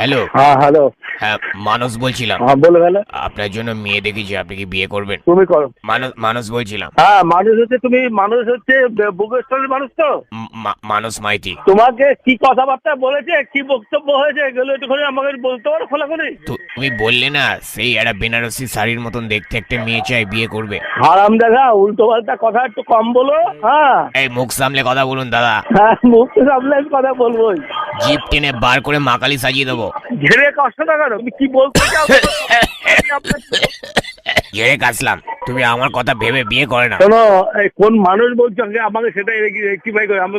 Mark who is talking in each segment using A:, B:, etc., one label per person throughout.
A: Hello.
B: হ্যাঁ hello.
A: হ্যাঁ, মানস বলছিলাম।
B: হ্যাঁ বলে গেল।
A: আপনার জন্য মেয়ে দেখেছি, আপনি কি বিয়ে করবেন?
B: তুমি করো।
A: মানস মানস বলছিলাম।
B: হ্যাঁ মানুষ হচ্ছে, তুমি মানুষ হচ্ছে বুকেশ্বরের মানুষ তো।
A: মানস মাইতি।
B: তোমাকে কি কথাবার্তা বলেছে, কি বক্তব্য হয়েছে, এগুলো একটুখানি আমাকে বলতে পারো খোলা করে?
A: তুমি বললে না সেই একটা বেনারসি শাড়ির মতন দেখতে একটা মেয়ে চাই, বিয়ে করবে।
B: হারাম দেখা, উল্টো পাল্টা কথা একটু কম বলো। হ্যাঁ
A: এই মুখ সামলে কথা বলুন দাদা।
B: হ্যাঁ, মুখ সামলে আমি কথা বলবোই।
A: জিপ টেনে বার করে মাকালি সাজিয়ে দেবো।
B: ঘেরে কষ্ট না করো, তুমি কি বলতে চাও?
A: ঝেড়ে কাছলাম, তুমি আমার কথা ভেবে বিয়ে করে না।
B: শোনো, এই কোন মানুষ বলছো আগে আমাকে সেটা রেক্টিফাই করে। আমি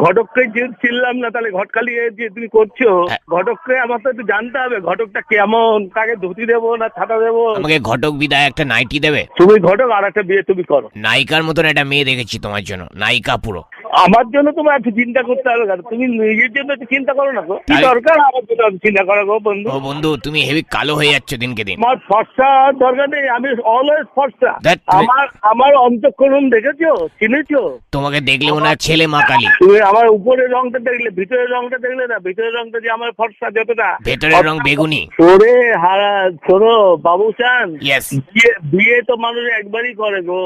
B: ঘটককে যে চিনলাম না, তাহলে ঘটকালি যে তুমি করছো,
A: হ্যাঁ।
B: ঘটককে আমার তো একটু জানতে হবে ঘটকটা কেমন, তাকে ধুতি দেবো না ছাতা দেবো।
A: আমাকে ঘটক বিদায় একটা নাইটি দেবে।
B: তুমি ঘটক, আর একটা বিয়ে তুমি করো।
A: নায়িকার মতন একটা মেয়ে দেখেছি তোমার জন্য, নায়িকা পুরো।
B: আমার জন্য তোমার একটু চিন্তা করতে হবে কেন? তুমি নিজের জন্য একটু চিন্তা করো না গো। কি
A: তাহলে-
B: দরকার আমার জন্য একটু চিন্তা করা গো বন্ধু?
A: ও বন্ধু, তুমি হেভি কালো হয়ে যাচ্ছ দিনকে দিন।
B: আমার ফর্সা দরকার নেই, আমি অলওয়েজ ফর্সা।
A: ধ্যাৎ,
B: আমার আমার অন্তঃকরণ দেখেছো, চিনেছো?
A: তোমাকে দেখলে মনে হয় ছেলে মাকালি।
B: তুমি আমার উপরের রংটা দেখলে, ভিতরের রংটা দেখলে না? ভিতরের রংটা যে আমার ফর্সা যতটা,
A: ভেতরের রং বেগুনি।
B: ওরে হারা, শোনো বাবুচান,
A: ইয়েস।
B: বিয়ে বিয়ে তো মানুষ একবারই করে গো।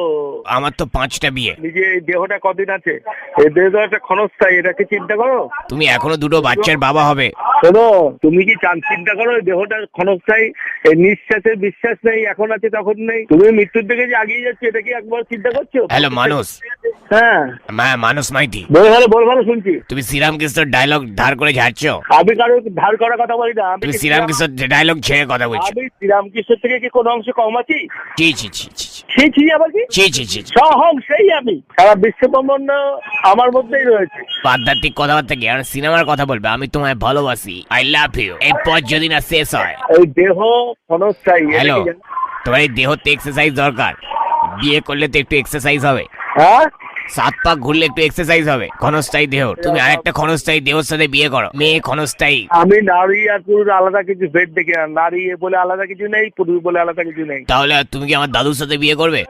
A: আমার তো 5টা বিয়ে।
B: নিজে এই দেহটা কদিন আছে, এই দেহটা একটা ক্ষণস্থায়ী, এটাকে চিন্তা করো।
A: তুমি এখনো 2টো বাচ্চার বাবা হবে।
B: শোনো, তুমি কি চিন্তা করো এই দেহটা ক্ষণস্থায়ী, এই নিঃশ্বাসের বিশ্বাস নেই, এখন আছে তখন নেই। তুমি মৃত্যুর দিকে যে আগিয়ে যাচ্ছে, এটা কি একবার চিন্তা করছো?
A: হ্যালো মানুষ।
B: হ্যাঁ
A: মানুষ মাইতি।
B: বল ভালো শুনছি।
A: তুমি শ্রীরামকৃষ্ণর ডায়লগ ধার করে ঝাড়ছো।
B: আমি কারো ধার করার কথা বলি না।
A: তুমি শ্রীরামকৃষ্ণর ডায়লগ ছেড়ে কথা বলছো।
B: আমি শ্রীরামকৃষ্ণ থেকে কি কোনো অংশে কম আছি?
A: ছি ছি ছি ছি ছি।
B: সেই ছি আবার কি?
A: ছি ছি ছি ছি।
B: সহং সেই আমি, সারা বিশ্ব ব্রহ্মাণ্ড আমার মধ্যেই রয়েছে।
A: আধ্যাত্মিক কথাবার্তা কি? আর সিনেমার কথা বলবে, আমি তোমায় ভালোবাসি, আই লাভ ইউ, এই পথ যদি না শেষ হয়।
B: এই দেহ ক্ষণস্থায়ী, এটা
A: হ্যালো,
B: কি জানো?
A: তোমার এই দেহতে এক্সারসাইজ দরকার। বিয়ে করলে তো একটু এক্সারসাইজ হবে।
B: হ্যাঁ
A: 7 পাক ঘুরলে একটু এক্সারসাইজ হবে। ক্ষণস্থায়ী দেহ, তুমি আরেকটা ক্ষণস্থায়ী দেহর সাথে বিয়ে করো। মেয়ে ক্ষণস্থায়ী।
B: আমি নারী আর পুরুষ আলাদা কিছু ভেদ দেখি না। নারী বলে আলাদা কিছু নেই, পুরুষ বলে আলাদা কিছু নেই।
A: তাহলে তুমি কি আমার দাদুর সাথে বিয়ে করবে?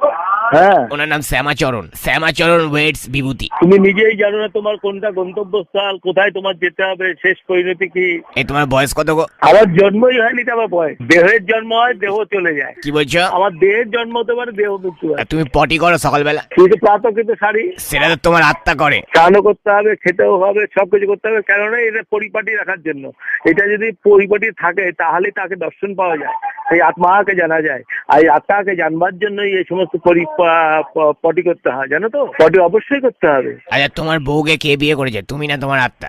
B: হ্যাঁ,
A: ওনার নাম শ্যামাচরণ। শ্যামাচরণ ওয়েটস বিভূতি।
B: তুমি নিজেই জানো না তোমার কোনটা গন্তব্যস্থল, কোথায় তোমার যেতে হবে, শেষ পরিণতি কি।
A: এই তোমার বয়স কত গো?
B: আমার জন্মই হয়নি তো আমার বয়স। দেহের জন্ম হয়, দেহ চলে যায়।
A: কি বলছো?
B: আমার দেহের জন্ম হতে পারে, দেহ মৃত্যু হয়।
A: আর তুমি পটি করো সকালবেলা?
B: কিন্তু প্রাতঃ কিন্তু শাড়ি,
A: সেটা তো তোমার আত্মা করে।
B: স্নানও করতে হবে, খেতেও হবে, সবকিছু করতে হবে। কেননা এটা পরিপাটি রাখার জন্য। এটা যদি পরিপাটি থাকে তাহলে তাকে দর্শন পাওয়া যায়, সেই আত্মাকে জানা যায়। আর এই আত্মাকে জানবার জন্যই এই সমস্ত পটি করতে হয়, জানো তো? পটি অবশ্যই করতে হবে।
A: আচ্ছা, তোমার বউকে কে বিয়ে করেছে, তুমি না তোমার আত্মা?